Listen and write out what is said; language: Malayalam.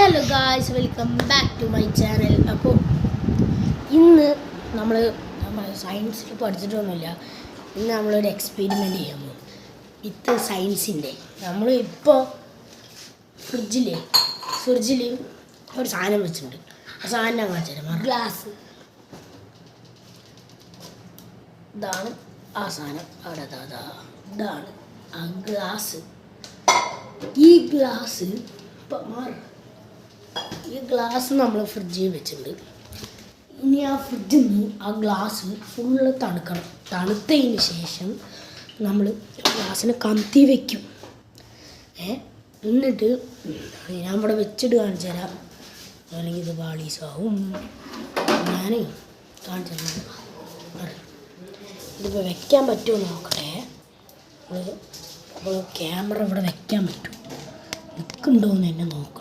Hello guys, welcome back to my channel. അപ്പോൾ ഇന്ന് നമ്മൾ സയൻസിൽ പഠിച്ചിട്ടൊന്നുമില്ല. ഇന്ന് നമ്മളൊരു എക്സ്പെരിമെൻ്റ് ചെയ്യാൻ പോകും വിത്ത് സയൻസിൻ്റെ. നമ്മൾ ഇപ്പോൾ ഫ്രിഡ്ജിൽ ഒരു സാധനം വെച്ചിട്ടുണ്ട്. ആ സാധനം ഞാൻ കാണിച്ചു തരാം. ഗ്ലാസ്, ഇതാണ് ആ സാധനം. അവിടെ ഇതാണ് ആ ഗ്ലാസ്. ഈ ഗ്ലാസ് നമ്മൾ ഫ്രിഡ്ജിൽ വെച്ചിട്ടുണ്ട്. ഇനി ആ ഫ്രിഡ്ജിൽ നിന്ന് ആ ഗ്ലാസ് ഫുള്ള് തണുക്കണം. തണുത്തതിന് ശേഷം നമ്മൾ ഗ്ലാസ്സിനെ കമത്തി വയ്ക്കും. എന്നിട്ട് ഞാൻ ഇവിടെ വെച്ചിട്ട് കാണിച്ചു തരാം. അല്ലെങ്കിൽ ഇത് പാളീസാവും. ഞാൻ കാണിച്ചു തരാം. ഇതിപ്പോൾ വെക്കാൻ പറ്റുമോ നോക്കട്ടെ. അപ്പോൾ ക്യാമറ ഇവിടെ വെക്കാൻ പറ്റും, നിൽക്കുന്നുണ്ടോയെന്ന് എന്നെ നോക്കണം.